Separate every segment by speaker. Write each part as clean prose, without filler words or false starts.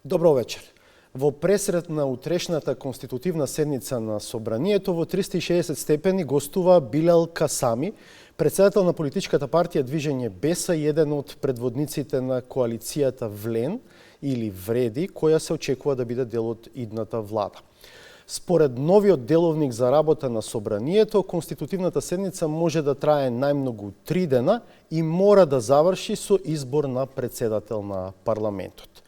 Speaker 1: Добро вечер. Во пресред на утрешната конститутивна седница на Собранието во 360 степени гостува Билал Касами, председател на политичката партија Движење Беса и еден од предводниците на коалицијата Влен или Вреди, која се очекува да биде дел од идната влада. Според новиот деловник за работа на Собранието, конститутивната седница може да трае најмногу 3 дена и мора да заврши со избор на председател на парламентот.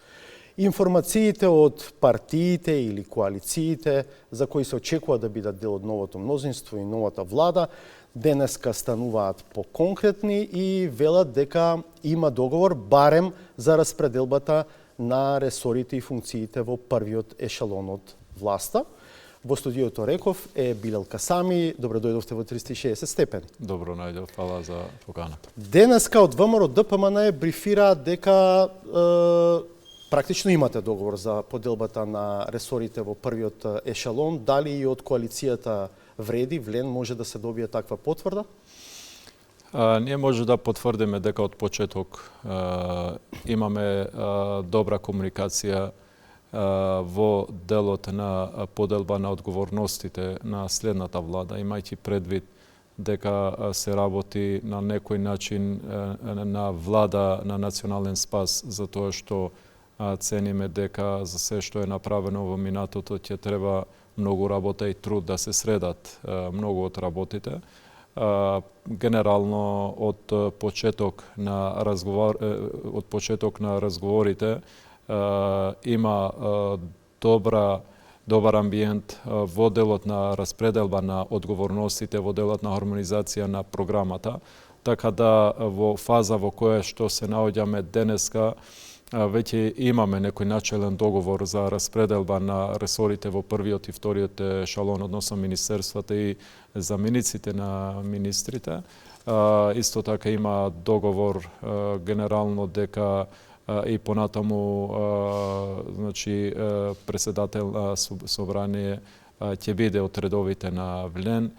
Speaker 1: Информациите од партиите или коалициите за кои се очекува да бидат дел од новото мнозинство и новата влада, денеска стануваат поконкретни и велат дека има договор барем за распределбата на ресорите и функциите во првиот ешелон од власта. Во студиото реков е Билал Касами. Добро дојдовте во 360 степени.
Speaker 2: Добро најдов, фала за поканата.
Speaker 1: Денеска од ВМРО ДПМН брифираат дека практично имате договор за поделбата на ресорите во првиот ешелон. Дали и од коалицијата Вреди, Влен, може да се добие таква потврда?
Speaker 2: Ние може да потврдиме дека од почеток имаме добра комуникација во делот на поделба на одговорностите на следната влада, имајќи предвид дека се работи на некој начин на влада на национален спас, затоа што цениме дека за се што е направено во минатото ќе треба многу работа и труд да се средат многу од работите. Генерално од почеток на разговорите има добар амбиент во делот на распределба на одговорностите, во делот на хармонизација на програмата, така да во фаза во која што се наоѓаме денеска, веќе имаме некој начелен договор за распределба на ресорите во првиот и вториот ешелон, односно министерствата и замениците на министрите. Исто така има договор генерално дека и понатаму значи председател на Собрание ќе биде од редовите на Влен,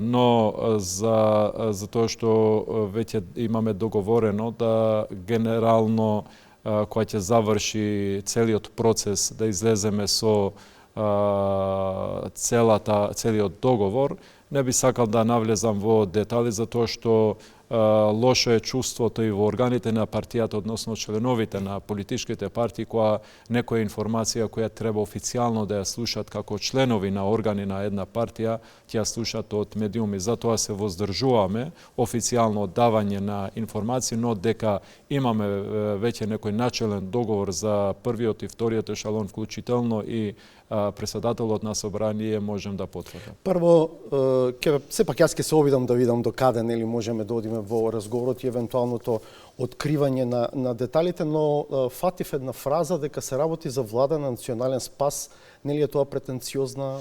Speaker 2: но за тоа што веќе имаме договорено да генерално која ќе заврши целиот процес да излеземе со целиот договор, не би сакал да навлезам во детали затоа што лошо е чувството и во органите на партијата, односно членовите на политичките партии, која некоја информација која треба официјално да ја слушат како членови на органи на една партија, ќе ја слушат од медиуми. Затоа се воздржуваме официјално од давање на информации, но дека имаме веќе некој начелен договор за првиот и вториот ешелон, вклучително и председателот на Собрание, можем да потврдам.
Speaker 1: Прво, сепак јас ќе се обидам да видам до каде нели можеме да одиме во разговорот и евентуалното откривање на деталите, но фатив една фраза дека се работи за влада на национален спас. Нели е тоа претенциозна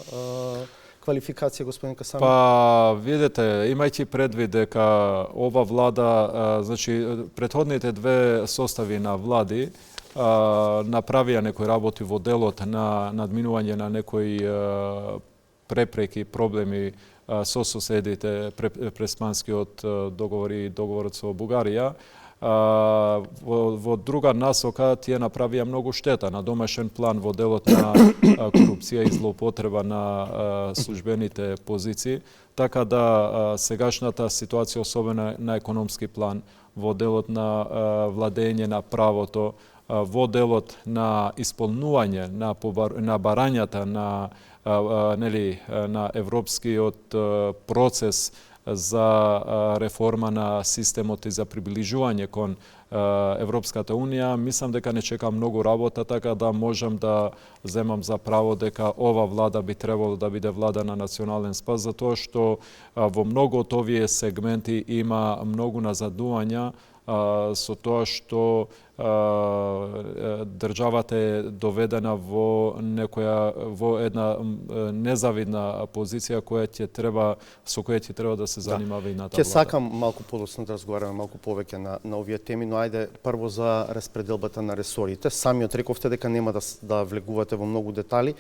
Speaker 1: квалификација, господин Касами?
Speaker 2: Па, видете, имајќи предвид дека ова влада, значи, претходните две состави на влади направија некои работи во делот на надминување на некои препреки, проблеми со соседите, преспанскиот договор и договорот со Бугарија. Во друга насока тие направија многу штета на домашен план во делот на корупција и злоупотреба на службените позиции, така да сегашната ситуација, особено на економски план, во делот на владење на правото, во делот на исполнување на барањата на европскиот процес за реформа на системот и за приближување кон Европската Унија, мислам дека не чека многу работа, така да можам да земам за право дека ова влада би требало да биде влада на национален спас, затоа што во многу од овие сегменти има многу назадувања со тоа што државата е доведена во една незавидна позиција со која ќе треба да се занимава и на таа влада.
Speaker 1: Ќе сакам малку подоцна да разговараме малку повеќе на овие теми, но ајде прво за распределбата на ресорите. Самиот рековте дека нема да влегувате во многу детали,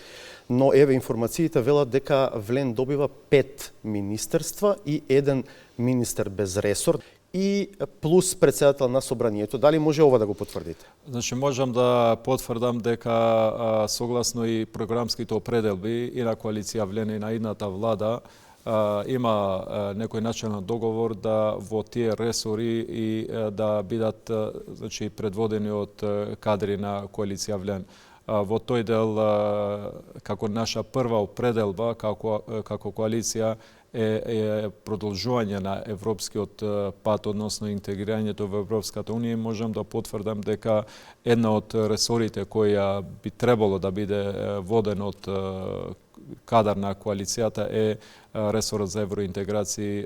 Speaker 1: но еве информациите велат дека Влен добива 5 министерства и 1 министер без ресор. и плюс председател на собранието. Дали може ова да го потврдите?
Speaker 2: Значи можам да потврдам дека согласно и програмските определби и на коалиција Влена и на идната влада има некој начален договор да во тие ресори и да бидат значи предводени од кадри на коалиција Влен. Во тој дел како наша прва определба како коалиција е продолжување на европскиот пат, односно интегрирањето во Европската унија. Можам да потврдам дека една од ресорите која би требало да биде воден од кадар на коалицијата е ресорот за евроинтеграција,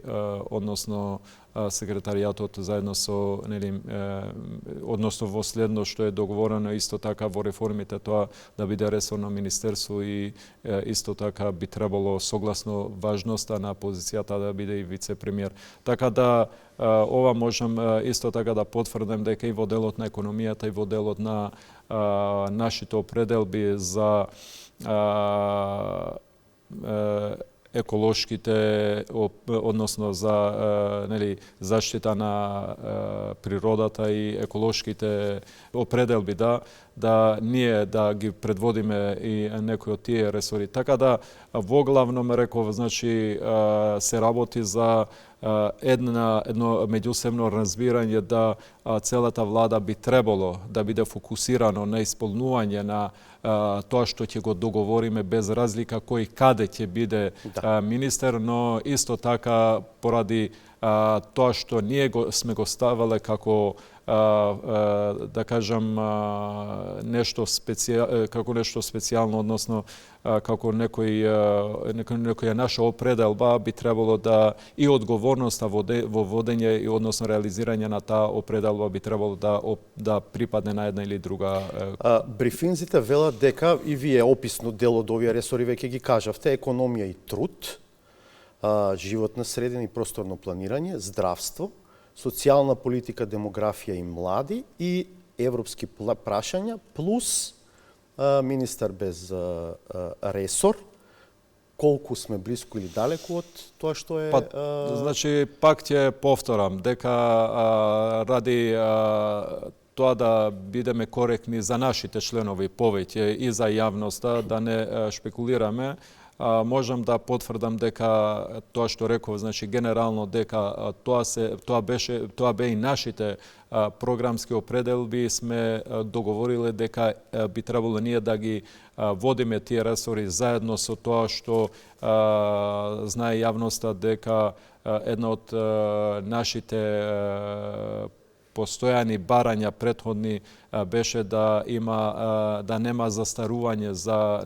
Speaker 2: односно секретаријатот заедно со односно во следно што е договорено исто така во реформите тоа да биде ресорно министерство и исто така би требало согласно важноста на позицијата да биде и вице-премиер. Така да ова можам исто така да потврдам дека и во делот на економијата и во делот на нашите определби за еколошките, односно за заштита на природата и еколошките определби, да ние да ги предводиме и некои од тие ресори. Така да во главном реков, значи се работи за едно меѓусебно разбирање да целата влада би требало да биде фокусирано на исполнување на тоа што ќе го договориме без разлика кој каде ќе биде министер, но исто така поради тоа што ние сме го ставале како да кажам нешто специјално, односно како некоја наша определба би требало да и одговорноста во водење и односно реализирање на таа определба би требало да припадне на една или друга.
Speaker 1: Брифинзите велат дека и вие описно дел од овие ресори веќе ги кажавте: економија и труд, животна средина и просторно планирање, здравство, социјална политика, демографија и млади и европски прашања, плюс министар без ресор. Колку сме близко или далеку од тоа што е...
Speaker 2: Значи, пак ќе повторам, дека ради тоа да бидеме коректни за нашите членови повеќе и за јавноста, да не шпекулираме, можам да потврдам дека тоа што реков, значи генерално дека тоа бе и нашите програмски определби, сме договориле дека би требало ние да ги водиме тие ресори заедно со тоа што знае јавноста дека една од нашите постојани барања претходни беше да нема застарување за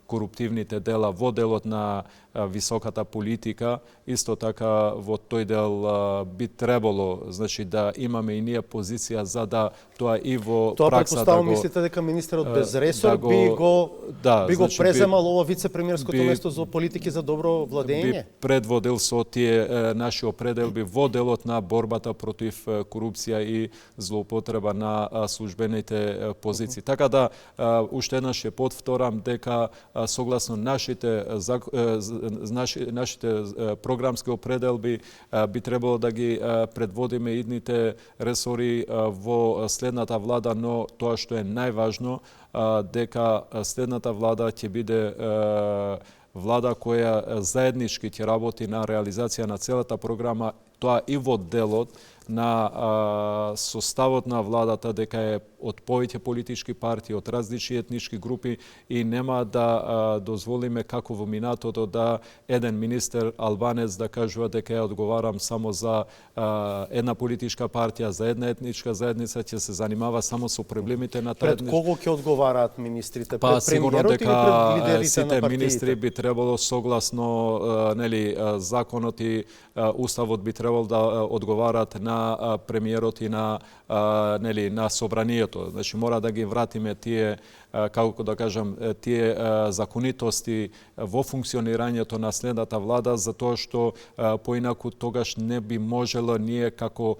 Speaker 2: коруптивните дела во делот на високата политика. Исто така во тој дел би требало, значи, да имаме и ние позиција за да тоа и во
Speaker 1: тоа
Speaker 2: пракса
Speaker 1: предпоставам мислите дека министерот без ресор би го преземал ова вице-премиерското место за политики за добро владење?
Speaker 2: Би предводил со тие наши определби во делот на борбата против корупција и злоупотреба на службените позиции. Така да уште еднаш ќе потвторам дека согласно нашите програмски определби би требало да ги предводиме идните ресори во следната влада, но тоа што е најважно дека следната влада ќе биде влада која заеднички ќе работи на реализација на целата програма, тоа и во делот на составот на владата, дека е од повеќе политички партии, од различни етнички групи и нема да дозволиме како во минатото да еден министер албанец да кажува дека ја одговарам само за една политичка партија, за една етничка заедница, ќе се занимава само со проблемите на таа
Speaker 1: етничка. Пред кого ќе одговараат министрите?
Speaker 2: Пред премиерот или пред лидерите на партиите? Сите министри би требало согласно законот и уставот би требало да одговараат на премиерот и на собранието. Значи мора да ги вратиме тие, како да кажам, тие законитости во функционирањето на следната влада, затоа што поинаку тогаш не би можело ние како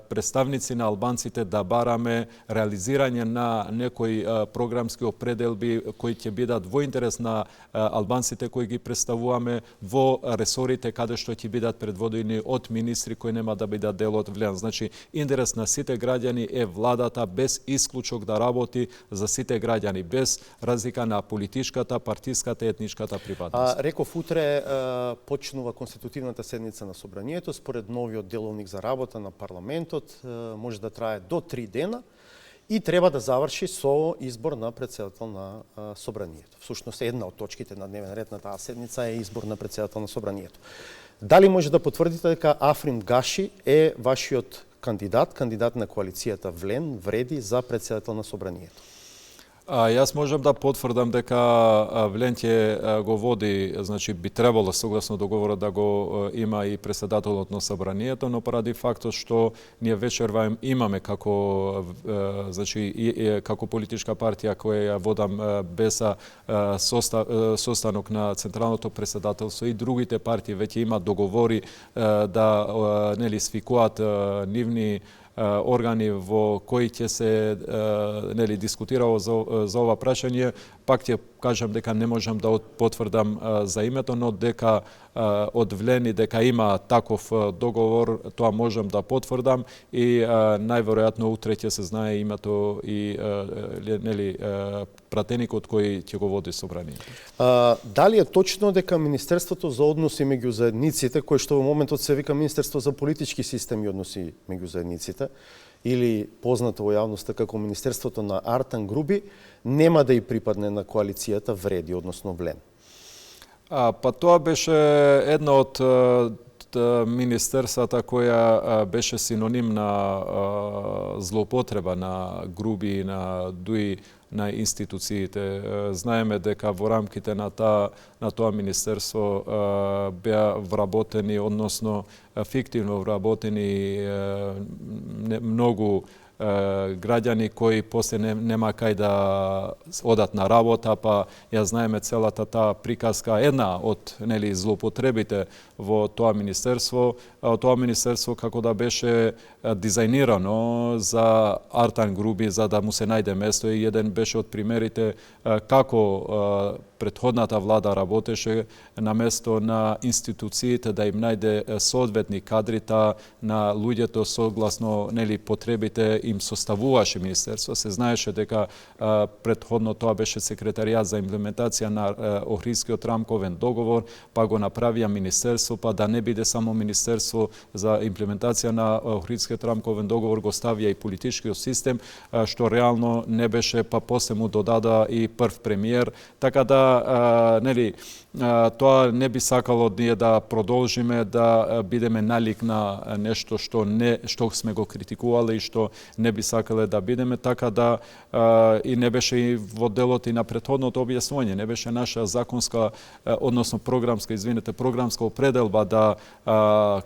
Speaker 2: представници на албанците да бараме реализирање на некои програмски определби кои ќе бидат во интерес на албанците кои ги представуваме во ресорите каде што ќе бидат предводени од министри министри кои нема да бидат дел од влијан. Значи, интерес на сите граѓани е владата без исклучок да работи за сите граѓани, без разлика на политичката, партиската и етничката припадност.
Speaker 1: Реков, утре почнува конститутивната седница на Собранието. Според новиот деловник за работа на парламентот може да трае до 3 дена и треба да заврши со избор на председател на Собранието. Всушност, една од точките на дневен ред на таа седница е избор на председател на Собранието. Дали може да потврдите дека Африм Гаши е вашиот кандидат на коалицијата Влен, Вреди за председател на Собранието?
Speaker 2: Јас можам да потврдам дека Влен ќе го води, значи би требало согласно договорот да го има и председателот на Собранието, но поради фактот што ние вечерва имаме како како политичка партија која водам БЕСА состанок на Централното председателство и другите партии веќе имаат договори да свикуваат нивни органи во кои ќе се дискутирало за ова прашање, пак ќе кажам дека не можам да потврдам за името, но дека од Влени дека има таков договор, тоа можам да потврдам и најверојатно утре ќе се знае името и пратеникот кој ќе го води собранието.
Speaker 1: Дали е точно дека Министерството за односи меѓу заедниците, кој што во моментот се вика Министерство за политички системи и односи меѓу заедниците, или познато во јавноста како Министерството на Артан Груби, нема да и припадне на коалицијата Вреди, односно Влен?
Speaker 2: Па тоа беше една од министерствата која беше синоним на злоупотреба на Груби и на дуи на институциите. Знаеме дека во рамките на тоа министерство беа вработени, односно фиктивно вработени многу граѓани кои после нема кај да одат на работа, па ја знаеме целата таа приказка, една од злоупотребите во тоа министерство. Тоа министерство како да беше дизајнирано за Артан Груби, за да му се најде место, и еден беше од примерите како претходната влада работеше на место на институциите да им најде соодветни кадрита на луѓето согласно потребите им составуваше министерство. Се знаеше дека претходно тоа беше секретаријат за имплементација на Охридскиот рамковен договор, па го направија министерство, па да не биде само министерство за имплементација на Охридскиот рамковен договор, го ставија и политичкиот систем, што реално не беше, па после му додада и прв премиер, така да тоа не би сакало ние да продолжиме да бидеме налик на нешто што сме го критикувале и што не би сакале да бидеме, така да и не беше и во делот и на претходното објаснување, не беше наша законска, односно програмска определба да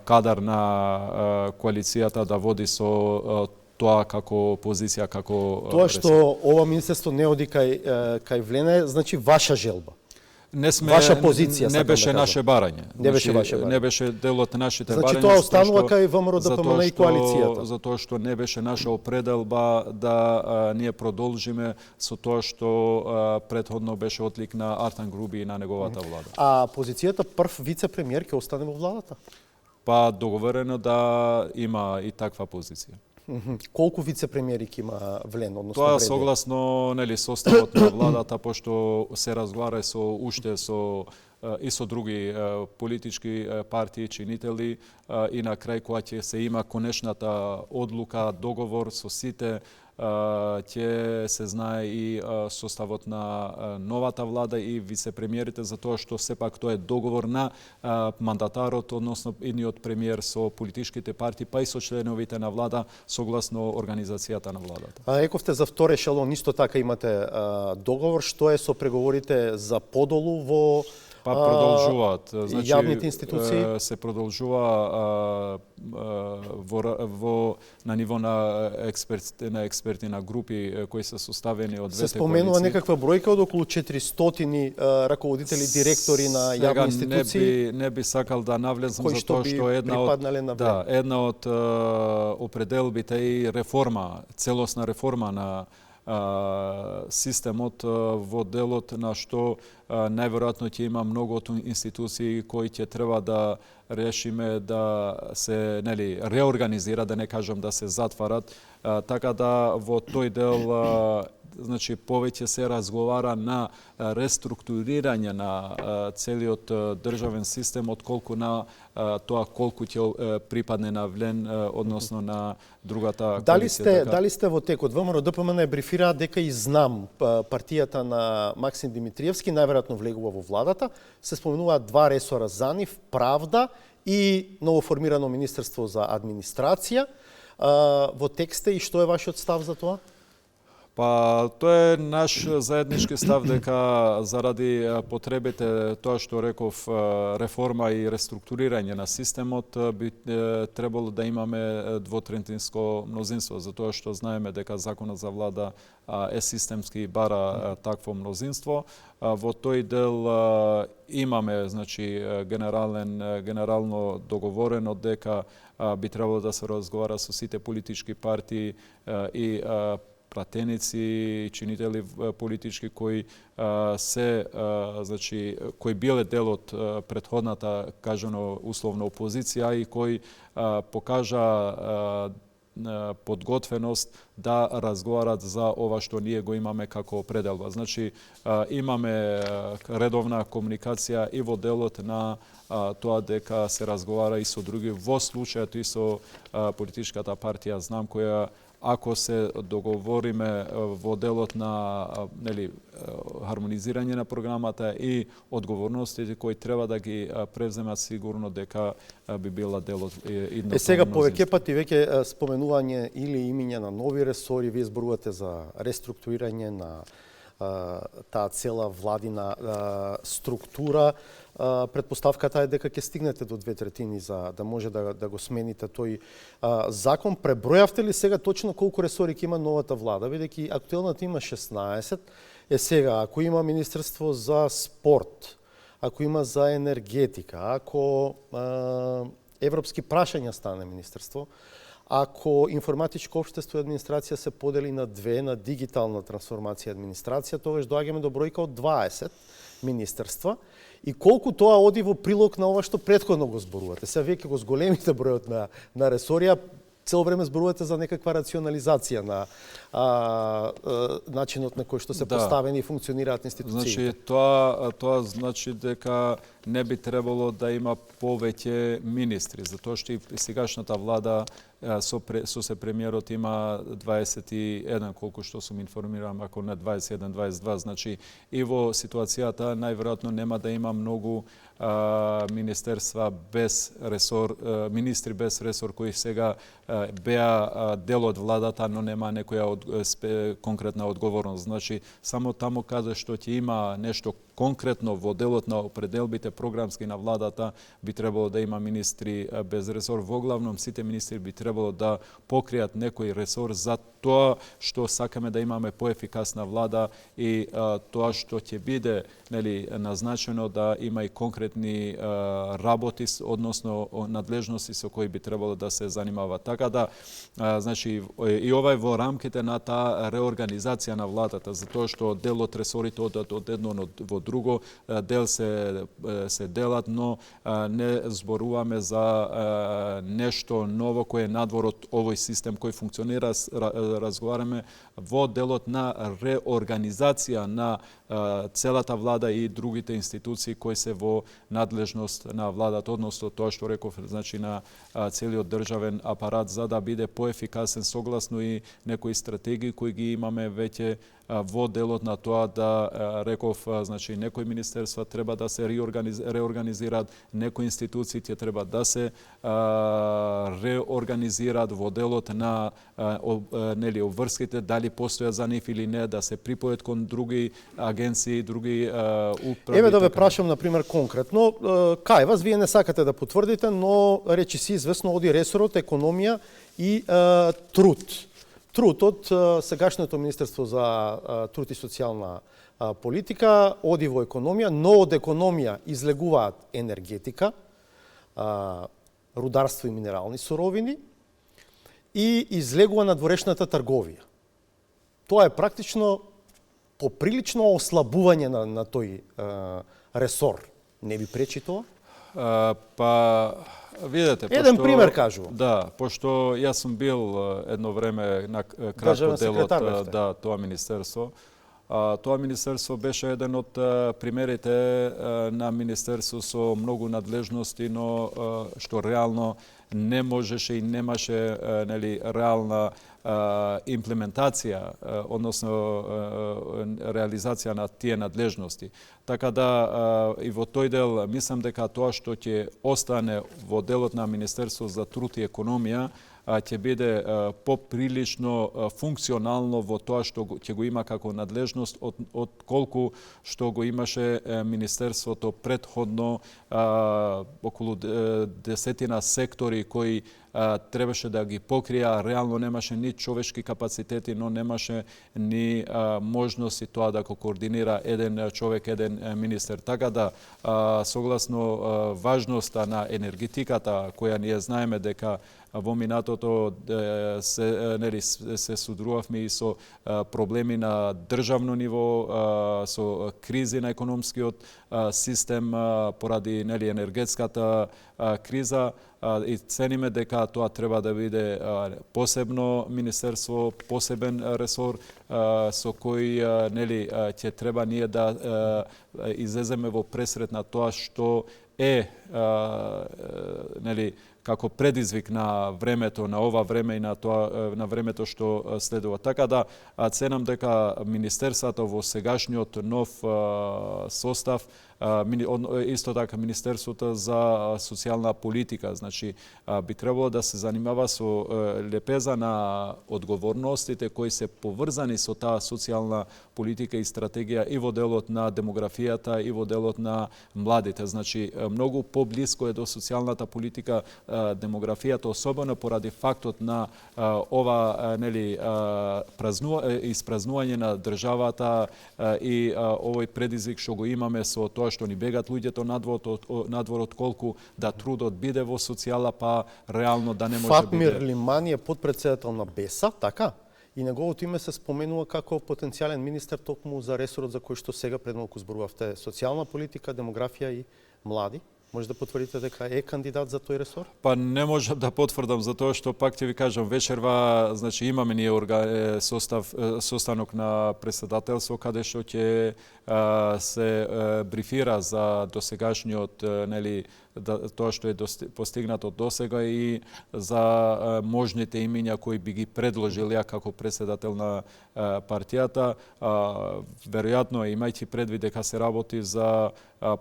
Speaker 2: кадар на коалицијата да води со тоа како позиција, како
Speaker 1: тоа што ова министерство не оди кај Влене, значи ваша желба. Ваша позиција,
Speaker 2: не беше наше барање.
Speaker 1: Не беше ваше барање.
Speaker 2: Не беше дел од нашите
Speaker 1: барања.
Speaker 2: Значи
Speaker 1: тоа останува кај ВМРО ДПМН и коалицијата.
Speaker 2: Затоа што не беше наша определба да ние продолжиме со тоа што претходно беше отлик на Артан Груби и на неговата влада.
Speaker 1: А позицијата прв вице-премиер ќе остане во владата?
Speaker 2: Па договорено да има и таква позиција.
Speaker 1: Колку вице-премиери ќе има Влен, односно
Speaker 2: Тоа
Speaker 1: Вреди?
Speaker 2: согласно составот на владата, пошто се разговара и со други политички партии, чинители, и на крај кога ќе се има конечната одлука, договор со сите, ќе се знае и составот на новата влада и вице-премиерите, за тоа што сепак тоа е договор на мандатарот, односно идниот премиер со политичките партии, па и со членовите на влада, согласно организацијата на владата.
Speaker 1: Рековте за втор ешелон, исто така имате договор. Што е со преговорите за подолу во
Speaker 2: продолжуваат. Значи,
Speaker 1: јавните институции?
Speaker 2: Се продолжува на ниво на експерти на групи кои се составени од двете коалиции.
Speaker 1: Се споменува некаква бројка од околу 400 раководители, директори на јавни институции.
Speaker 2: Не би сакал да навлезам за тоа што една од определбите и целосна реформа на системот во делот на што најверојатно ќе има многу институции кои ќе треба да решиме да се реорганизира, да не кажам да се затварат, така да во тој дел значи повеќе се разговара на реструктурирање на целиот државен систем отколку на тоа колку ќе припадне на ВЛЕН, односно на другата коалиција.
Speaker 1: Дали сте во текот? ВМРО ДПМН брифира дека и знам партијата на Максим Димитриевски најверојатно влегува во владата, се споменуваат два ресора за нив, правда и новоформирано Министерство за администрација. Во текст и што е вашиот став за тоа?
Speaker 2: Па, тоа е наш заеднички став дека заради потребите, тоа што реков, реформа и реструктурирање на системот, би требало да имаме двотретинско мнозинство, затоа што знаеме дека законот за влада е системски и бара такво мнозинство. Во тој дел имаме, значи, генерално договорено дека би требало да се разговара со сите политички партии и пратеници и чинители политички кои кои биле дел од претходната, кажано условно, опозиција и кои покажа подготвеност да разговарат за ова што ние го имаме како пределба. Значи, имаме редовна комуникација и во делот на тоа дека се разговара и со други, во случајот и со политичката партија Знам, која ако се договориме во делот на хармонизирање на програмата и одговорностите кои треба да ги превземат, сигурно дека би била дел од идното.
Speaker 1: Сега повеќе пати веќе споменување или имиња на нови ресори, вие зборувате за реструктурирање на таа цела владина структура. Предпоставката е дека ќе стигнете до 2/3 за да може да го смените тој закон. Пребројавте ли сега точно колку ресори ќе има новата влада, бидејќи актуелната има 16. Сега, ако има Министерство за спорт, ако има за енергетика, ако европски прашања стане министерство, ако информатичко општество и администрација се подели на две, на дигитална трансформација и администрација, тогаш доаѓаме до бројка од 20 министерства. И колку тоа оди во прилог на ова што претходно го зборувате. Сега веќе го зголемите бројот на ресорија, цело време зборувате за некаква рационализација на начинот на кој што се поставени и функционираат институциите.
Speaker 2: Значи, тоа значи дека не би требало да има повеќе министри, затоа што и сегашната влада со се премиерот има 21, колку што сум информиран, ако не 21-22, значи и во ситуацијата најверојатно нема да има многу министерства без ресор, министри без ресор кои сега беа дел од владата, но нема некоја конкретна одговорност. Значи, само таму каде што ќе има нешто конкретно во делот на определбите програмски на владата, би требало да има министри без ресор. Во главном, сите министри би требало да покријат некој ресор за тоа што сакаме да имаме поефикасна влада и тоа што ќе биде назначено да има и конкретни работи, односно надлежности со кои би требало да се занимава. Така да, значи, и ова е во рамките на таа реорганизација на владата, затоа што дел од ресорите одат од едно во друго, дел се делат, но не зборуваме за нешто ново кој е надвор од овој систем кој функционира. Разговараме во делот на реорганизација на целата влада и другите институции кои се во надлежност на владата, односно тоа што реков, значи на целиот државен апарат, за да биде поефикасен согласно и некои стратегии кои ги имаме веќе во делот на тоа да реков, значи некои министерства треба да се реорганизираат, некои институции ќе треба да се реорганизираат во делот на обврските, дали постојат за нив или не, да се припојат кон други агенции, други управи.
Speaker 1: Еве да ве прашам, например, конкретно, кај вас вие не сакате да потврдите, но речи си известно оди ресорот економија и труд. Труд од сегашното Министерство за труд и социјална политика оди во економија, но од економија излегуваат енергетика, рударство и минерални суровини и излегува надворешната трговија. Тоа е практично поприлично ослабување на тој ресор. Не ви пречи тоа?
Speaker 2: Па, видете,
Speaker 1: Еден пример кажувам.
Speaker 2: Да, пошто јас сум бил едно време на кратко дел од тоа министерство. Тоа министерство беше еден од примерите на министерство со многу надлежности, но што реално не можеше и немаше реална имплементација, односно реализација на тие надлежности. Така да и во тој дел мислам дека тоа што ќе остане во делот на Министерство за труд и економија ќе биде поприлично функционално во тоа што ќе го има како надлежност од колку што го имаше Министерството предходно, околу десетина сектори кои требаше да ги покрија, реално немаше ни човечки капацитети, но немаше ни можности тоа да го координира еден човек, еден министер. Така да, согласно важноста на енергетиката, која ние знаеме дека во минатото се судрувавме и со проблеми на државно ниво, со кризи на економскиот систем поради енергетската криза, и цениме дека тоа треба да биде посебно министерство, посебен ресор со кој ќе треба ние да излеземе во пресрет на тоа што е како предизвик на времето, на ова време и на тоа на времето што следува. Така да ценам дека министерството во сегашниот нов состав, исто така Министерството за социјална политика, значи би требало да се занимава со лепеза на одговорностите кои се поврзани со таа социјална политика и стратегија и во делот на демографијата и во делот на младите. Значи многу поблиско е до социјалната политика демографијата, особено поради фактот на ова испразнување на државата и овој предизвик што го имаме со тоа што ни бегат луѓето надвор колку да трудот биде во социјала, па реално да не може да биде.
Speaker 1: Фатмир Лимани е подпредседател на БЕСА, така? И неговото име се споменува како потенцијален министер токму за ресорот за кој што сега пред малку зборувавте, социјална политика, демографија и млади. Може да потврдите дека е кандидат за тој ресор?
Speaker 2: Па не можам да потврдам за тоа што пак ќе ви кажам вечерва, значи имаме ние состанок на председателство каде што ќе се брифира за досегашниот тоа што е постигнато досега и за можните имиња кои би ги предложил ја како председател на партијата. Веројатно, имајќи предвид дека се работи за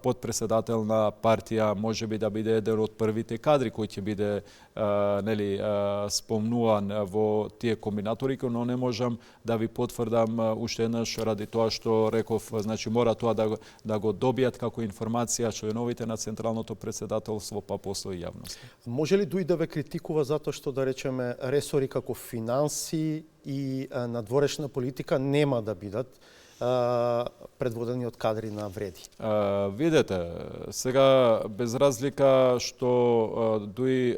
Speaker 2: подпредседател на партија, може би да биде еден од првите кадри кој ќе биде спомнуван во тие комбинаторики, но не можам да ви потврдам уште еднаш ради тоа што реков, значи мора тоа да го добијат како информација членовите на Централното председателство, па после јавност.
Speaker 1: Може ли Дуј да ве критикува затоа што, да речеме, ресори како финанси и надворешна политика нема да бидат предводени од кадри на вреди?
Speaker 2: Видете, сега без разлика што Дуј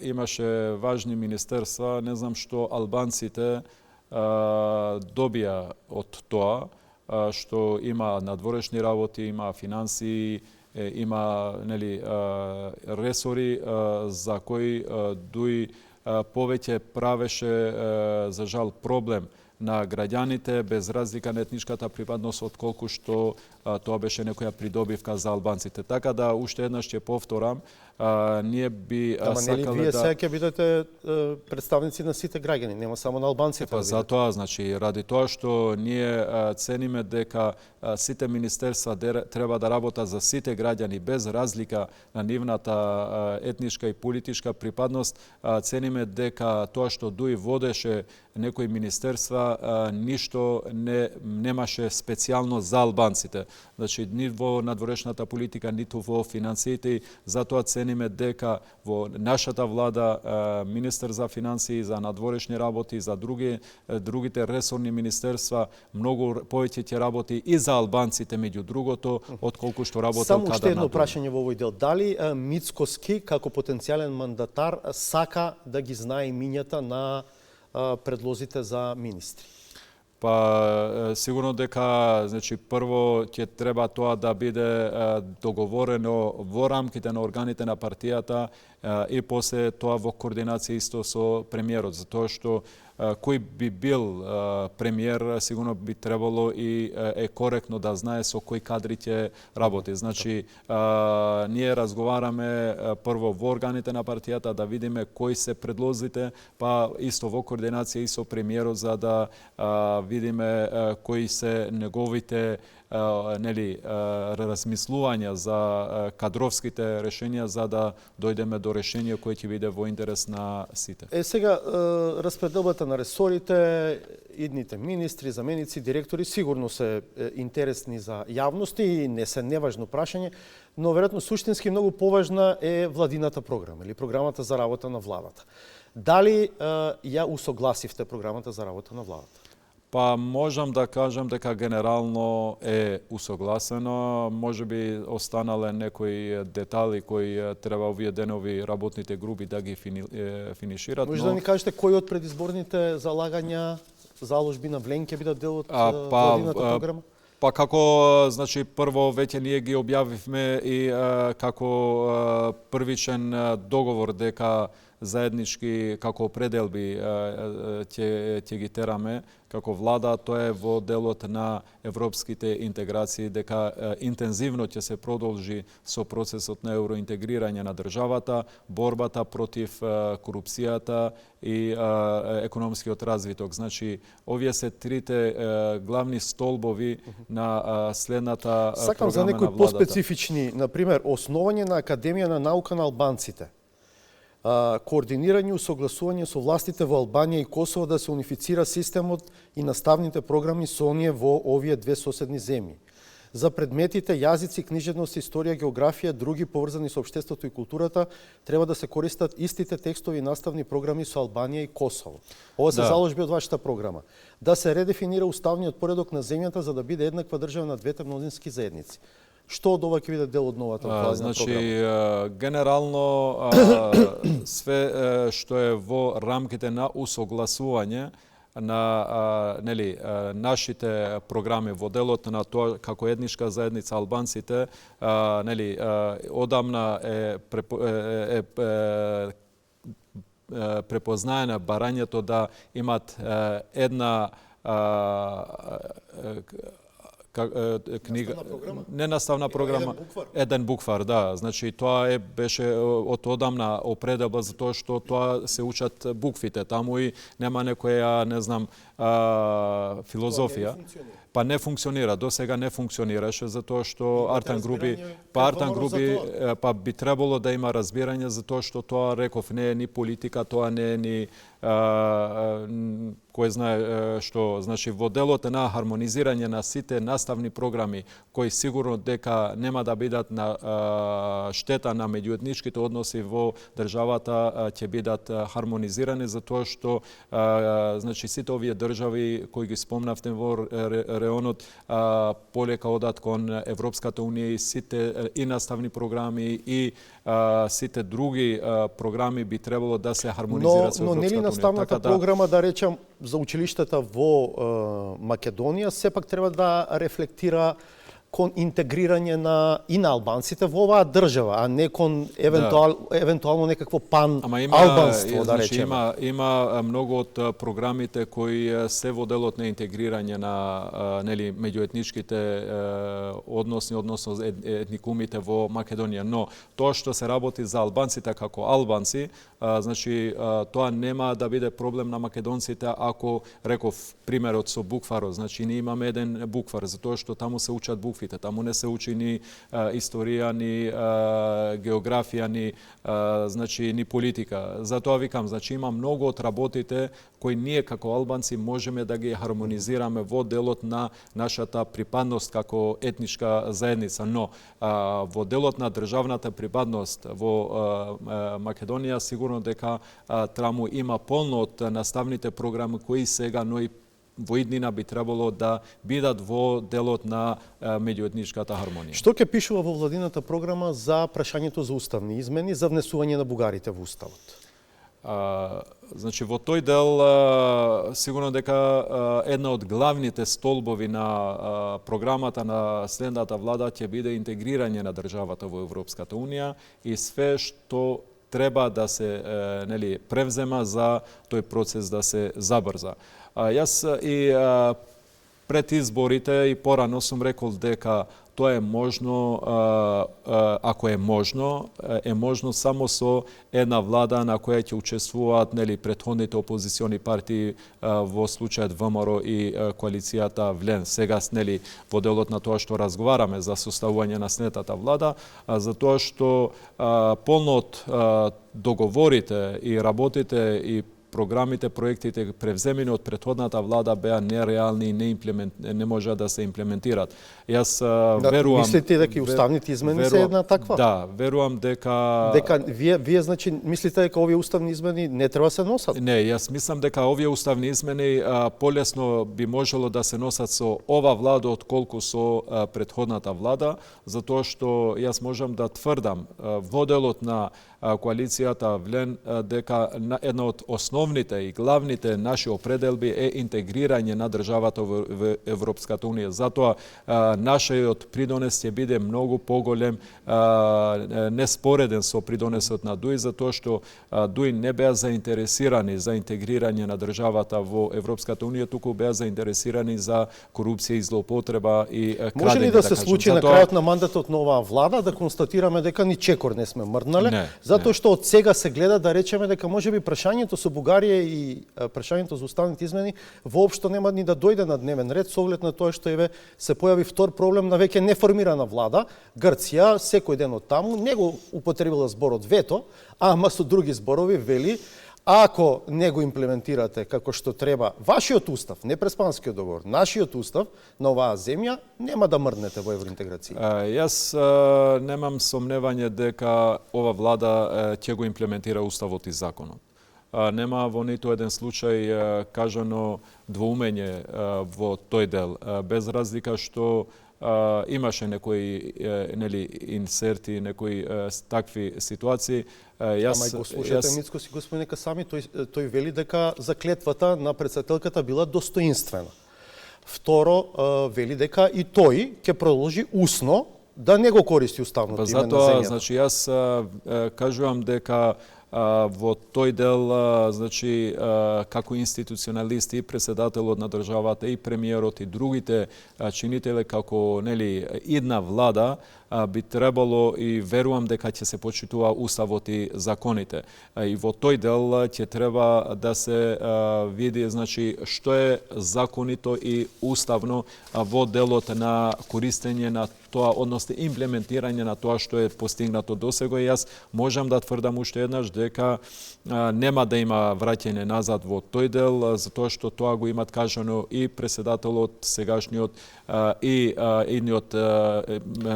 Speaker 2: имаше важни министерства, не знам што албанците добија од тоа, што има надворешни работи, има финанси, има ресори за кои Дуј повеќе правеше за жал проблем на граѓаните без разлика на етничката припадност отколку што тоа беше некоја придобивка за албанците. Така да уште еднаш ќе повторам, ние би
Speaker 1: сакале да... вие сега ќе бидете представници на сите граѓани, нема само на албанците.
Speaker 2: Па затоа, значи, ради тоа што ние цениме дека сите министерства треба да работат за сите граѓани без разлика на нивната етничка и политичка припадност, цениме дека тоа што Дуј водеше некои министерства ништо немаше специјално за албанците. Значи, ни во надворешната политика, ниту во финансиите, затоа цениме дека во нашата влада, министер за финансии, за надворешни работи, за другите ресорни министерства, многу повеќе ќе работи и за албанците, меѓу другото, отколку што работел кадар на
Speaker 1: Само уште едно прашање во овој дел. Дали Мицкоски, како потенцијален мандатар, сака да ги знае имињата на предлозите за министри?
Speaker 2: Па сигурно дека значи прво ќе треба тоа да биде договорено во рамките на органите на партијата и после тоа во координација исто со премиерот, затоа што кој би бил премиер сигурно би требало и е коректно да знае со кои кадри ќе работи. Значи ние разговараме прво во органите на партијата да видиме кои се предлозите, па исто во координација и со премиерот за да видиме кои се неговите размислувања за кадровските решенија за да дојдеме до решение кој ќе биде во интерес на сите.
Speaker 1: Сега распределбата на ресорите, идните министри, заменици, директори сигурно се интересни за јавност и не се неважно прашање, но веројатно суштински многу поважна е владината програма или програмата за работа на владата. Дали ја усогласивте програмата за работа на владата?
Speaker 2: Па можам да кажам дека генерално е усогласено, можеби останале некои детали кои треба овие денови работните групи да ги финишират.
Speaker 1: Може да ни кажете кои од предизборните залагања, заложби на Влен ќе бидат дел од владината програма?
Speaker 2: Па како, значи, прво веќе ние ги објавивме и како првичен договор дека заеднички како пределби ќе ги тераме како влада, тоа е во делот на европските интеграции, дека интензивно ќе се продолжи со процесот на евроинтегрирање на државата, борбата против корупцијата и економскиот развиток. Значи, овие се трите главни столбови на следната програма на владата.
Speaker 1: Сакам за некои поспецифични, например, основање на Академија на наука на албанците. Координирање и согласување со властите во Албанија и Косово да се унифицира системот и наставните програми со оние во овие две соседни земји. За предметите јазици, книжевност, историја, географија, други поврзани со општеството и културата, треба да се користат истите текстови и наставни програми со Албанија и Косово. Ова се заложби од вашата програма. Да се редефинира уставниот поредок на земјата за да биде еднаква држава на двете мнозински заедници. Што од ова ќе биде дел од новата владина програма?
Speaker 2: Значи, генерално, све што е во рамките на усогласување на нашите програми во делот на тоа како етничка заедница албанците, одамна е препознаена барањето да имат една книга, не наставна програма, еден буквар, да. Значи тоа беше од одамна определба за тоа што тоа се учат буквите, таму и нема некоја, не знам, филозофија. Па не функционира, до сега не функционираше затоа што Артан Груби па би требало да има разбирање за тоа што тоа, реков, не е ни политика, тоа не е ни кој знае што, значи во делот на хармонизирање на сите наставни програми кои сигурно дека нема да бидат на штета на меѓуетничките односи во државата, ќе бидат хармонизирани за тоа што значи сите овие држави кои ги спомнавте во реонот полека одат кон Европската унија и сите и наставни програми и сите други програми би требало да се хармонизираат со Европската унија.
Speaker 1: Но нели наставната програма, да речем, за училиштата во Македонија сепак треба да рефлектира кон интегрирање и на албанците во оваа држава, а не кон евентуално некакво пан-албанство, да речеме.
Speaker 2: Има многу од програмите кои се во делот на интегрирање на меѓуетничките односно етникумите во Македонија, но тоа што се работи за албанците како албанци, значи тоа нема да биде проблем на македонците ако, реков, примерот со букварот, значи ние имаме еден буквар, затоа што таму се учат буквите, таму не се учи ни историја, ни географија, ни политика. Затоа викам, значи има многу од работите кои ние како албанци можеме да ги хармонизираме во делот на нашата припадност како етничка заедница, но во делот на државната припадност во Македонија сигурно дека таму има полно од наставните програми кои сега, но и во иднина би требало да бидат во делот на меѓуетничката хармонија.
Speaker 1: Што ќе пишува во владината програма за прашањето за уставни измени, за внесување на бугарите во уставот?
Speaker 2: Значи, во тој дел, сигурно дека една од главните столбови на програмата на следната влада ќе биде интегрирање на државата во Европската Унија и све што треба да се превзема за тој процес да се забрза. Јас и пред изборите и порано сум рекол дека тоа е можно, ако е можно само со една влада на која ќе учествуваат претходните опозициони партии, во случајот ВМРО и коалицијата Влен. Сега во делот на тоа што разговараме за составување на следната влада, затоа што полно од договорите и работите и програмите, проектите превземени од претходната влада беа нереални и не можеа да се имплементираат. Јас верувам...
Speaker 1: Мислите дека и уставните измени се една таква?
Speaker 2: Да, верувам дека...
Speaker 1: Вие значи мислите дека овие уставни измени не треба се носат?
Speaker 2: Не, јас мислам дека овие уставни измени полесно би можело да се носат со ова влада отколку со претходната влада, затоа што јас можам да тврдам во делот на коалицијата Влен дека една од основните и главните наши определби е интегрирање на државата во Европската Унија. Затоа нашиот придонес ќе биде многу поголем, неспореден со придонесот на ДУИ, затоа што ДУИ не беа заинтересирани за интегрирање на државата во Европската Унија, туку беа заинтересирани за корупција и злоупотреба и крадење.
Speaker 1: Може ли да се случи на крајот на мандатот на оваа влада да констатираме дека ни чекор не сме мрднале? Затоа што од сега се гледа да речеме дека можеби прашањето со Бугарија и прашањето за уставните измени воопшто нема ни да дојде на дневен ред со оглед на тоа што се појави втор проблем на веќе неформирана влада. Грција секој ден од таму не го употребила зборот вето, ама со други зборови вели ако не го имплементирате како што треба вашиот устав, не Преспанскиот договор, нашиот устав на оваа земја, нема да мрднете во евроинтеграција.
Speaker 2: Јас немам сомневање дека ова влада ќе го имплементира уставот и законот. Нема во ниту еден случај кажано двоумење во тој дел, без разлика што имаше некои инсерти, некои такви ситуации.
Speaker 1: Ама и го слушате Мицко си господин нека сами, тој вели дека заклетвата на председателката била достоинствена. Второ, вели дека и тој ќе продолжи усно да не го користи уставното име на земјата.
Speaker 2: Затоа, значи, јас кажувам дека во тој дел, значи, како институционалисти, председателот на државата и премиерот и другите чинители како идна влада би требало и верувам дека ќе се почитува уставот и законите. И во тој дел ќе треба да се види, значи, што е законито и уставно во делот на користење на тоа, односно имплементирање на тоа што е постигнато досега. Јас можам да тврдам уште еднаш дека нема да има враќање назад во тој дел, затоа што тоа го имат кажано и председателот сегашниот и едниот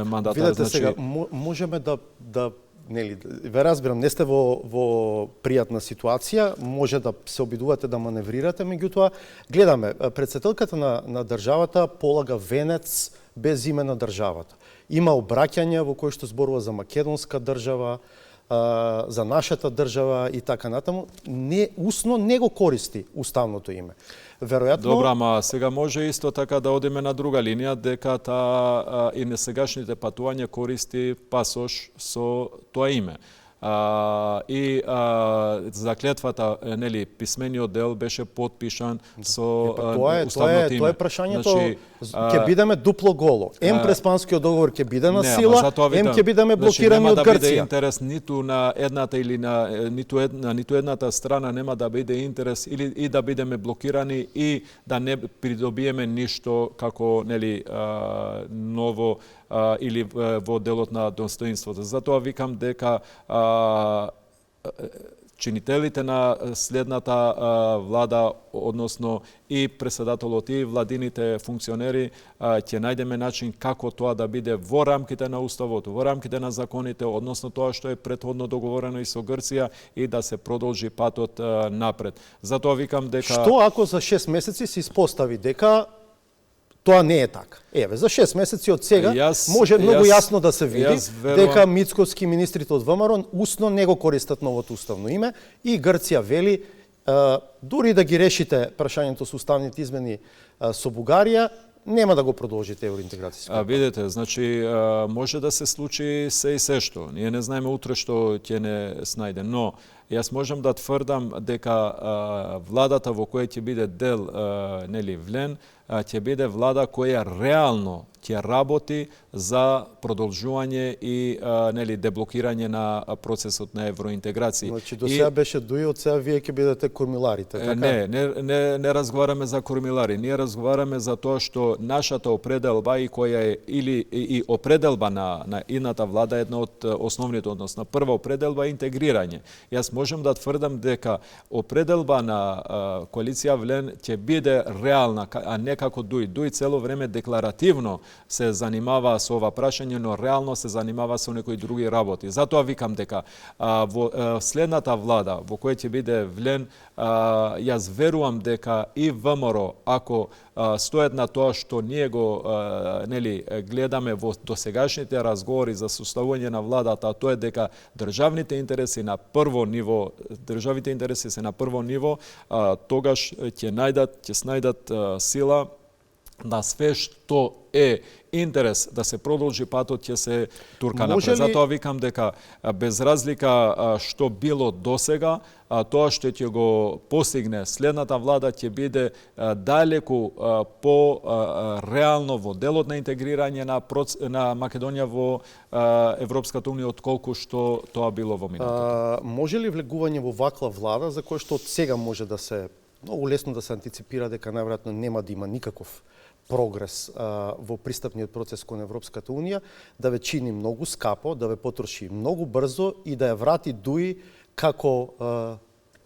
Speaker 2: мандатар.
Speaker 1: Видете, сега можеме да ве разбирам, не сте во пријатна ситуација, може да се обидувате да маневрирате, меѓутоа гледаме председателката на државата полага венец без име на државата. Има обраќања во кои што зборува за македонска држава, за нашата држава и така натаму, усно не го користи уставното име. Веројатно...
Speaker 2: Добра, ама сега може исто така да одиме на друга линија, дека и на сегашните патувања користи пасош со тоа име. И заклетвата, писмениот дел беше подпишан со уставното име.
Speaker 1: Тоа е прашањето, ќе бидеме дупло голо. Преспанскиот договор ќе биде на сила, ќе бидеме блокирани од Грција.
Speaker 2: Нема да биде интерес ниту на едната или на ниту едната страна, нема да биде интерес или и да бидеме блокирани и да не придобиеме ништо како ново или во делот на достоинството. Затоа викам дека чинителите на следната влада, односно и председателот и владините функционери, ќе најдеме начин како тоа да биде во рамките на уставот, во рамките на законите, односно тоа што е претходно договорено и со Грција и да се продолжи патот напред. Затоа викам дека...
Speaker 1: Што ако за 6 месеци се испостави дека Тоа не е така. Еве, за 6 месеци од сега
Speaker 2: Јас-
Speaker 1: може многу
Speaker 2: јас-
Speaker 1: јасно да се види
Speaker 2: јас верувам-
Speaker 1: дека Мицкоски министрите од ВМРО усно не го користат новото уставно име и Грција вели дури да ги решите прашањето со уставните измени со Бугарија, нема да го продолжите евроинтеграцијскиот.
Speaker 2: Видите, значи може да се случи се и се што. Ние не знаеме утре што ќе не снајде, но јас можам да тврдам дека владата во која ќе биде дел нели влен, ќе биде влада која реално ќе работи за продолжување и нели деблокирање на процесот на евроинтеграција.
Speaker 1: Значи до сега беше Дуи, од сега вие ќе бидете кормиларите, така?
Speaker 2: Не разговараме за кормилари, ние разговараме за тоа што нашата определба и која е или и определба на идната влада е една од основните, односно прва определба е интегрирање. Јас можам да тврдам дека определба на коалиција Влен ќе биде реална, а не како Дуи. Дуи цело време декларативно се занимава со ова прашање, но реално се занимава со некои други работи. Затоа викам дека во следната влада во која ќе биде Влен, јас верувам дека и ВМРО, ако стоят на тоа што ние го нели гледаме во досегашните разговори за составување на владата, тоа е дека државните интереси на прво ниво, тогаш ќе најдат сила на све што е интерес да се продолжи патот, ќе се турка напред. Затоа викам дека без разлика што било досега, тоа што ќе го постигне следната влада ќе биде далеку по реално во делот на интегрирање на Македонија во Европската унија отколку што тоа било во минатото.
Speaker 1: Може ли влегување во ваква влада за која што од сега може да се многу лесно да се антиципира дека најверојатно нема да има никаков прогрес во пристапниот процес кон Европската унија, да ве чини многу скапо, да ве потроши многу брзо и да ја врати Дуи како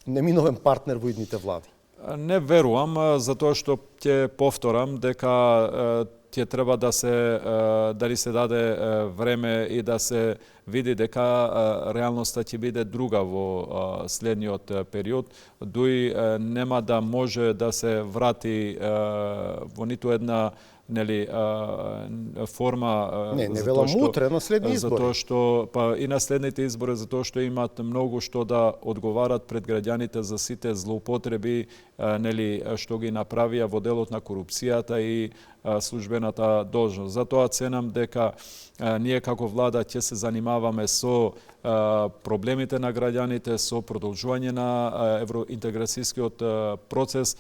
Speaker 1: неминовен партнер во идните влади?
Speaker 2: Не верувам, затоа што ќе повторам дека ќе треба да се даде време и да се види дека реалноста ќе биде друга во следниот период. Дуи нема да може да се врати во ниту една форма.
Speaker 1: Не велам утре на следни избори.
Speaker 2: Затоа што и на следните избори, затоа што имаат многу што да одговарат пред граѓаните за сите злоупотреби што ги направија во делот на корупцијата и службената должност. Затоа ценам дека ние како влада ќе се занимаваме со проблемите на граѓаните, со продолжување на евроинтеграцијскиот процес,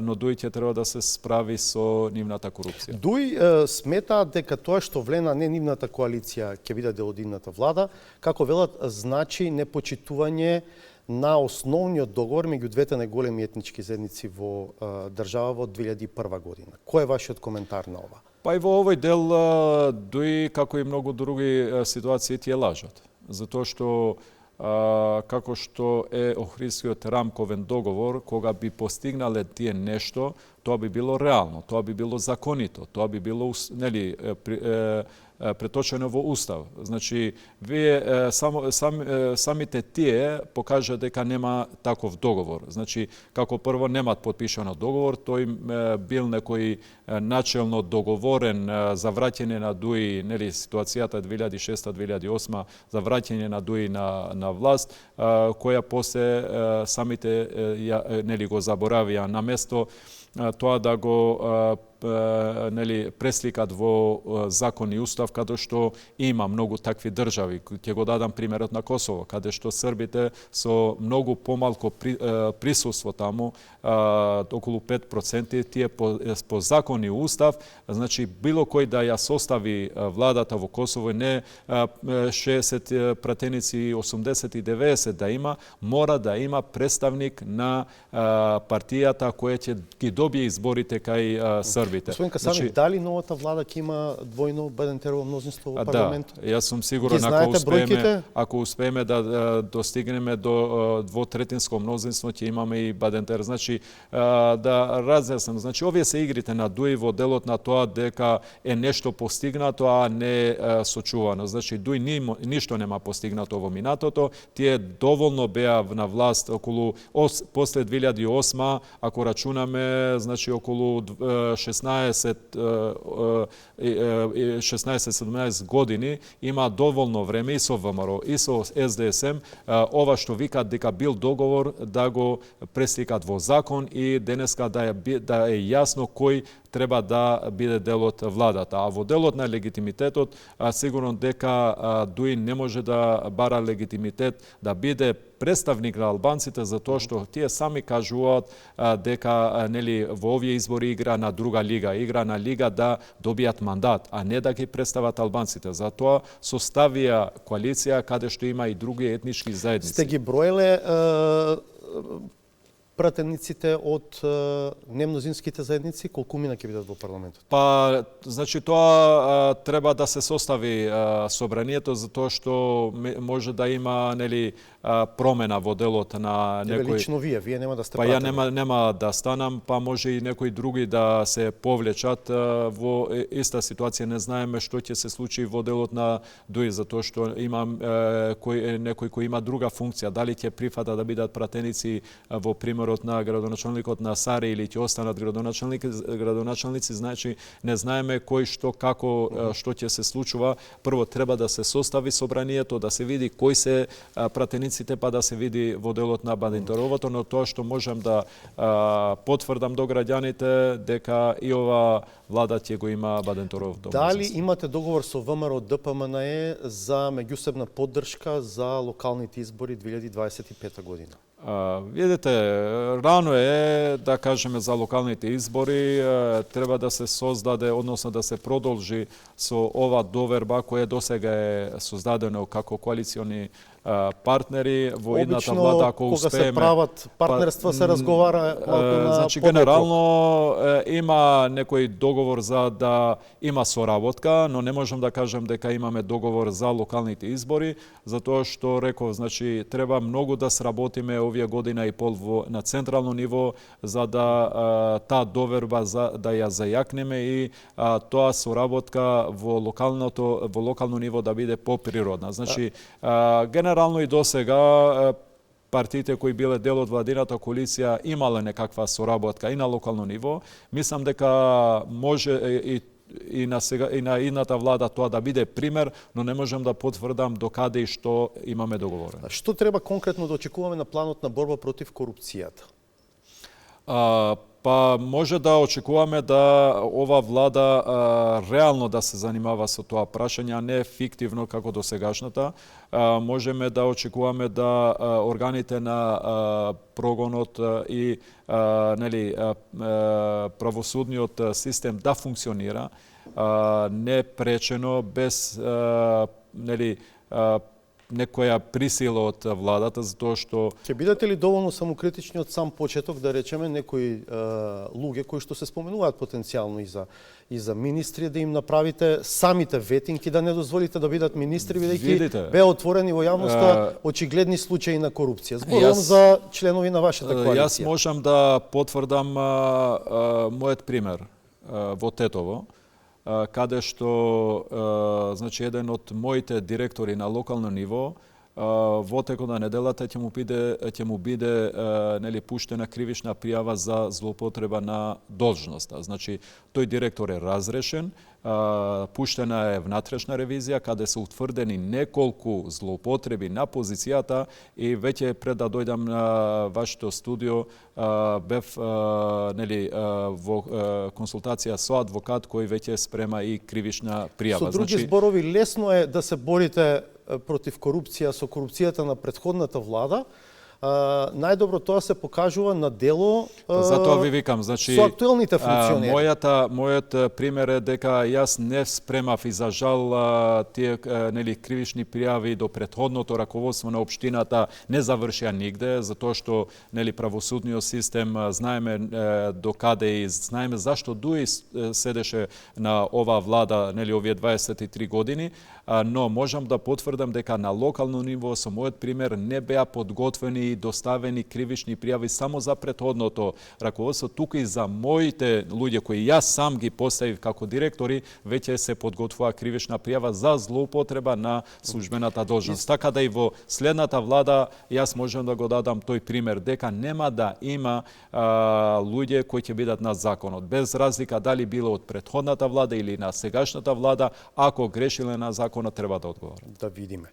Speaker 2: но Дуи ќе треба да се справи со нивната корупција.
Speaker 1: Дуи сметаат дека тоа што влена не нивната коалиција ќе биде дел од идната влада, како велат, значи непочитување на основниот договор меѓу двете најголеми етнички заедници во држава од 2001 година. Кој е вашиот коментар на ова?
Speaker 2: Па и во овој дел Дуи, како и многу други ситуации, тие лажат. Затоа што како што е Охридскиот рамковен договор, кога би постигнале тие нешто, тоа би било реално, тоа би било законито, тоа би било преточено во Устав. Значи, вие самите тие покажа дека нема таков договор. Значи, како прво немат подпишано договор, тој бил некој начелно договорен за враќање на Дуи, ситуацијата 2006-2008, за враќање на Дуи на власт, која после самите го заборавија на место тоа да го пресликат во закон и устав, каде што има многу такви држави. Ќе го дадам примерот на Косово, каде што србите со многу помалко присуство таму, околу 5%, тие по закон и устав, значи било кој да ја состави владата во Косово, не 60 пратеници, 80 и 90 да има, мора да има представник на партијата која ќе ги добие изборите кај Србите.
Speaker 1: Господин Касани, дали новата влада ќе има двојно бадентерово мнозинство во парламентот?
Speaker 2: Да, јас сум сигурен ако успееме да достигнеме до двотретинско мнозинство, ќе имаме и бадентер. Значи, да разјаснам, значи овие се игрите на Дуи во делот на тоа дека е нешто постигнато, а не сочувано. Значи, Дуи ништо нема постигнато во минатото, тие доволно беа на власт околу после 2008, ако рачунаме, значи околу 16-17 години има доволно време и со ВМРО и со СДСМ ова што викат дека бил договор да го пресликат во закон и денеска да е јасно кој треба да биде дел од владата. А во делот на легитимитетот, сигурно дека ДУИ не може да бара легитимитет да биде представник на албанците, затоа што тие сами кажуваат дека нели во овие избори игра на друга лига, игра на лига да добијат мандат, а не да ги представат албанците. Затоа составија коалиција каде што има и други етнички заедници.
Speaker 1: Сте ги броеле пратениците од немнозинските заедници, колку мина ќе бидат во парламентот?
Speaker 2: Па, значи тоа треба да се состави собранието, затоа што може да има нели промена во делот на некој.
Speaker 1: Лично вие нема да сте
Speaker 2: пратени. Па ја
Speaker 1: пратени.
Speaker 2: нема да станам, па може и некои други да се повлечат во иста ситуација. Не знаеме што ќе се случи во делот на ДУИ, затоа што имам некој кој има друга функција, дали ќе прифата да бидат пратеници во примерот на градоначалникот на Сари или ќе останат градоначалници, значи не знаеме кој што како што ќе се случува. Прво треба да се состави собранието, да се види кои се пратениците, па да се види во делот на Бадинтеровото, но тоа што можам да потврдам до граѓаните дека и ова влада ќе го има Бадинтеровото.
Speaker 1: Дали имате договор со ВМРО ДПМНЕ за меѓусебна поддршка за локалните избори 2025 година?
Speaker 2: Видите, рано е да кажеме за локалните избори, треба да се создаде, односно да се продолжи со ова доверба која досега е создадено како коалициони партнери во едната влада, ако
Speaker 1: успееме.
Speaker 2: Кога
Speaker 1: се прават партнерства се разговара на
Speaker 2: значи генерално има некој договор за да има соработка, но не можам да кажам дека имаме договор за локалните избори, затоа што реков, значи треба многу да сработиме овие година и пол на централно ниво за да таа доверба да ја зајакнеме и тоа соработка во локално ниво да биде поприродна. Значи генерално и досега партиите кои биле дел од владината коалиција имале некаква соработка и на локално ниво. Мислам дека може и на едната влада тоа да биде пример, но не можам да потврдам докаде и што имаме договорено.
Speaker 1: Што треба конкретно да очекуваме на планот на борба против корупцијата?
Speaker 2: Па може да очекуваме да ова влада реално да се занимава со тоа прашање, а не фиктивно како досегашната. Можеме да очекуваме да органите на прогонот и правосудниот систем да функционира непречено без некоја присила од владата, затоа што...
Speaker 1: Ќе бидете ли доволно самокритични од сам почеток, да речеме, некои луѓе кои што се споменуваат потенцијално и за министри, да им направите самите ветинки, да не дозволите да бидат министри, бидејќи беа отворени во јавноста очигледни случаи на корупција. Зборувам за членови на вашата коалиција.
Speaker 2: Јас можам да потврдам мојот пример во Тетово, каде што значи еден од моите директори на локално ниво во текот на неделата ќе му биде пуштена кривична пријава за злоупотреба на должноста. Значи тој директор е разрешен, пуштена е внатрешна ревизија каде се утврдени неколку злоупотреби на позицијата и веќе пред да дојдам на вашето студио бев во консултација со адвокат кој веќе спрема и кривична пријава.
Speaker 1: Со други зборови, лесно е да се борите против корупција со корупцијата на претходната влада. Најдобро тоа се покажува на дело.
Speaker 2: Затоа ви викам, значи
Speaker 1: со актуелните функционери.
Speaker 2: Мојот пример е дека јас не спремав и за жал тие кривични пријави до претходното раководство на општината не завршија нигде, затоа што правосудниот систем знаеме до каде и знаеме зашто ДУИ седеше на оваа влада овие 23 години. но можам да потврдам дека на локално ниво со мојот пример не беа подготвени и доставени кривични пријави само за претходното раководство, туку и за моите луѓе кои јас сам ги поставив како директори, веќе се подготвува кривична пријава за злоупотреба на службената должност. Така да и во следната влада јас можам да го дадам тој пример дека нема да има луѓе кои ќе бидат на законот, без разлика дали било од претходната влада или на сегашната влада, ако грешиле на законот треба да одговорат.
Speaker 1: Да видиме.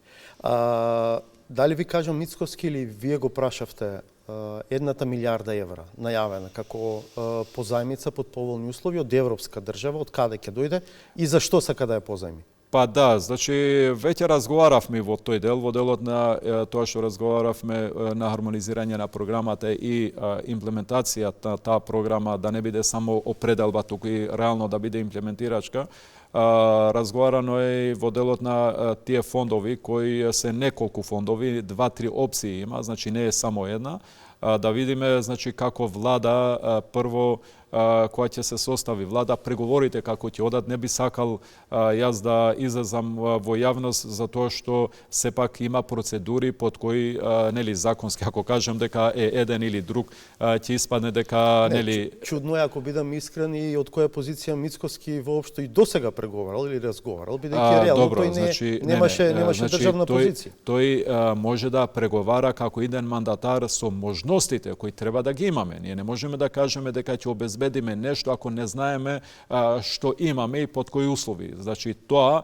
Speaker 1: Дали ви кажам Мицкоски или вие го прашавте 1 милиарда евра најавена како позајмица под поволни услови од европска држава, од каде ќе дојде и зашто сака да ја позајми?
Speaker 2: Па да, значи веќе разговаравме во тој дел, во делот на тоа што разговаравме на хармонизирање на програмата и имплементацијата на таа програма да не биде само определба, туку и реално да биде имплементирачка. Разговарано е во делот на тие фондови кои се неколку фондови, 2-3 опции има, значи не е само една. Да видиме значи како влада прво која ќе се состави влада, преговорите како ќе одат, не би сакал јас да излезам во јавност за тоа што сепак има процедури под кои нели законски, ако кажам дека е еден или друг, ќе испадне дека нели
Speaker 1: чудно е ако бидам искрен и од која позиција Мицкоски воопшто и досега преговарал или разговарал, бидејќи реално тој немаше државна позиција.
Speaker 2: Тој може да преговара како иден мандатар со можностите кои треба да ги имаме. Ние не можеме да кажеме дека ќе обезбедиме нешто ако не знаеме што имаме и под кои услови. Значи тоа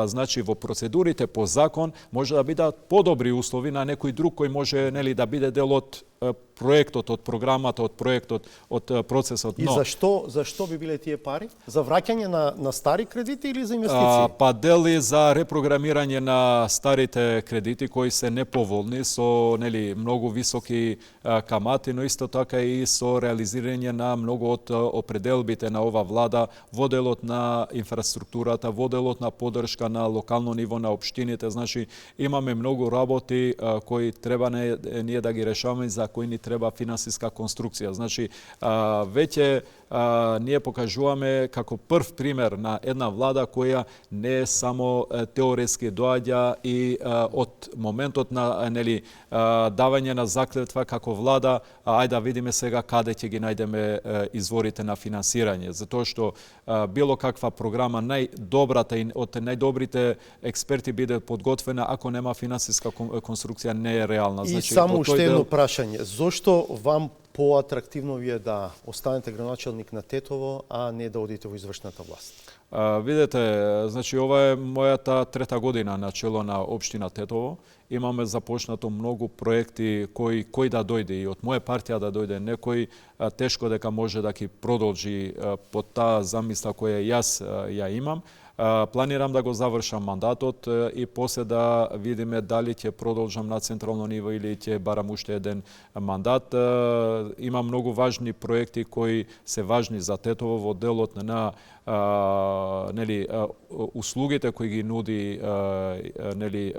Speaker 2: значи во процедурите по закон може да бидат подобри услови на некој друг кој може нели да биде дел од проектот, од програмата, од проектот, од процесот.
Speaker 1: И зашто би биле тие пари? За враќање на стари кредити или за инвестиции?
Speaker 2: Па дели за репрограмирање на старите кредити кои се неповолни со нели многу високи камати, но исто така и со реализирање на многу од определбите на ова влада во делот на инфраструктурата, во делот на поддршка на локално ниво на општините. Значи имаме многу работи кои треба ние да ги решаваме, за кои ни треба финансиска конструкција. Значи, веќе ние покажуваме како прв пример на една влада која не е само теоретски доаѓа и од моментот на нели давање на заклетва како влада, ајде да видиме сега каде ќе ги најдеме изворите на финансирање, затоа што било каква програма најдобрата и од најдобрите експерти биде подготвена, ако нема финансиска конструкција не е реална.
Speaker 1: Значи, и само уште едно прашање. Зошто вам поатрактивно ви е да останете градоначелник на Тетово, а не да одите во извршната власт?
Speaker 2: Видете, значи ова е мојата 3-та година на чело на општина Тетово. Имаме започнато многу проекти кои да дојде и од моја партија да дојде некој, тешко дека може да ги продолжи под таа замисла која јас ја имам. Планирам да го завршам мандатот и после да видиме дали ќе продолжам на централно ниво или ќе барам уште еден мандат. Има многу важни проекти кои се важни за Тетово во делот на нели услугите кои ги нуди нели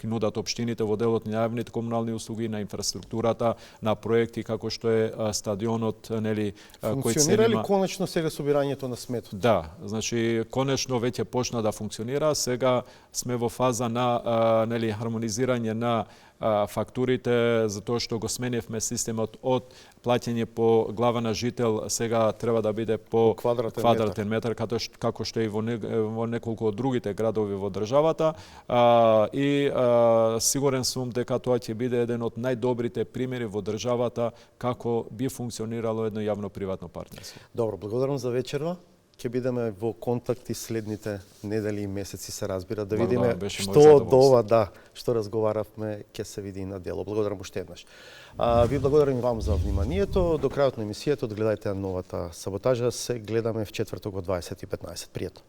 Speaker 2: ги нудат општините во делот на јавните комунални услуги, на инфраструктурата, на проекти како што е стадионот нели кој се
Speaker 1: функционира ли конечно сега собирањето на сметот?
Speaker 2: Да, значи конечно веќе почна да функционира. Сега сме во фаза на нели хармонизирање на фактурите, затоа што го сменивме системот од плаќање по глава на жител, сега треба да биде по квадратен метар, како што е и во неколку од другите градови во државата. И сигурен сум дека тоа ќе биде еден од најдобрите примери во државата како би функционирало едно јавно-приватно партнерство.
Speaker 1: Добро, благодарам за вечерва. Ќе бидеме во контакт и следните недели и месеци, се разбира, да видиме што од ова што разговаравме ќе се види на дело. Благодарам уште еднаш. Ви благодарам и вам за вниманието. До крајот на емисијата одгледајте новата саботажа. Се гледаме в четврток во 20:15. Пријатно.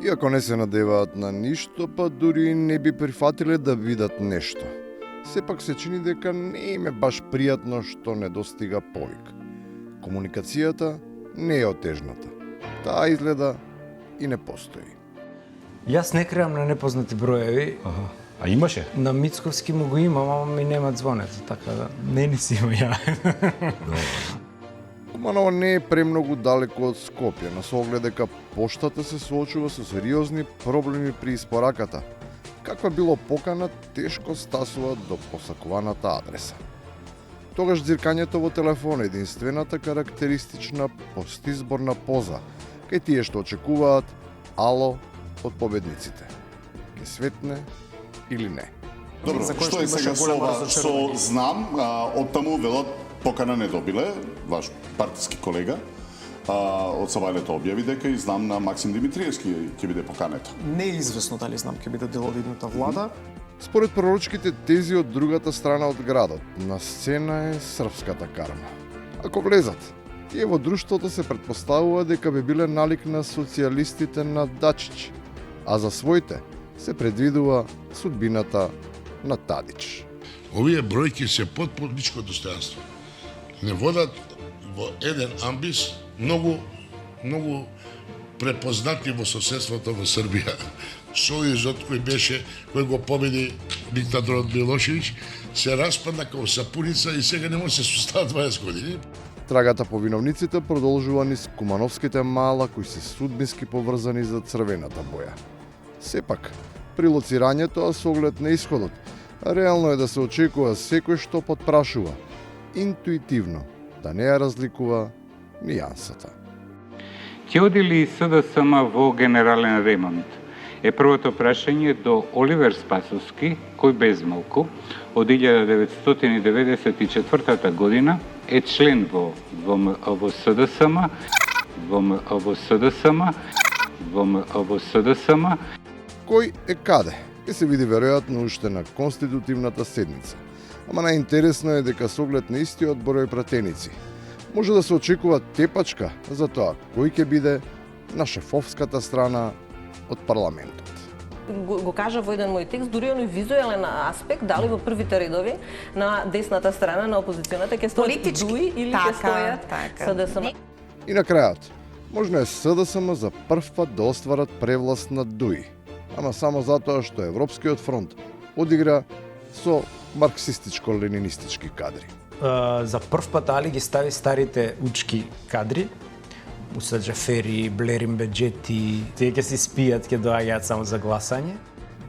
Speaker 3: Иако не се надеваат на ништо, па дури не би прифатиле да видат нешто. Сепак се чини дека не им е баш пријатно што недостига повик. Комуникацијата не е отежната. Таа изгледа и не постои.
Speaker 4: Јас не креам на непознати броеви, А имаше?
Speaker 5: На Мицковски му го има, ама ми нема звонец, така да не ни си има ја.
Speaker 3: Куманово не е премногу далеко од Скопје, на соглед дека поштата се соочува со сериозни проблеми при испораката. Каква било покана, тешко стасува до посакуваната адреса. Тогаш дзиркањето во телефон е единствената карактеристична постизборна поза, кај тие што очекуваат ало од победниците. Ке светне или не.
Speaker 6: Добро, што е сега со знам, од таму велат покана не добиле, ваш партиски колега, од Сабајлето објави дека и знам на Максим Димитриевски ќе биде покането.
Speaker 7: Не е известно дали знам ќе биде дел од идната влада.
Speaker 3: Според пророчките тези од другата страна од градот, на сцена е српската карма. Ако влезат, тие во друштвото се претпоставува дека би биле налик на социјалистите на Дачич, а за своите се предвидува судбината на Тадич.
Speaker 8: Овие бројки се под личко достојанство. Не водат во еден амбис многу препознати во соседството во Србија. Сојузот кој го победи диктаторот Милошевиќ се распадна како сапуница и сега не може се состава 20 години.
Speaker 3: Трагата по виновниците продолжува низ кумановските мала кои се судбински поврзани за црвената боја. Сепак, при лоцирањето, а со оглед на исходот, реално е да се очекува секој што потпрашува, интуитивно, да не ја разликува нијансата.
Speaker 9: Ќе оди ли СДСМ во генерален ремонт? Е првото прашање до Оливер Спасовски, кој безмалку од 1994 година е член во СДСМ,
Speaker 3: Кој е каде? Ке се види веројатно уште на конститутивната седница. Ама најинтересно е дека со оглед на истиот број пратеници може да се очекува тепачка за тоа кој ќе биде на шефовската страна од парламентот.
Speaker 10: Го кажа во еден мој текст, дури оној визуелен аспект, дали во првите редови на десната страна на опозиционата ќе стоят ДУИ или ќе стоят СДСМ.
Speaker 3: И на крајот, можно е СДСМ за прв пат да остварат превласт над ДУИ, ама само затоа што Европскиот фронт одигра со марксистичко-ленинистички кадри.
Speaker 5: За прв пат Али ги стави старите учки кадри, Муса Џафери, Блерин Беџети, тие ќе се спијат, ќе доаѓаат само за гласање.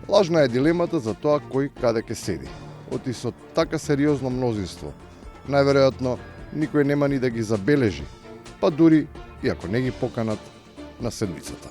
Speaker 3: Лажна е дилемата за тоа кој каде ќе седи. Оти со така сериозно мнозинство, најверојатно никој нема ни да ги забележи, па дури и ако не ги поканат на седмицата.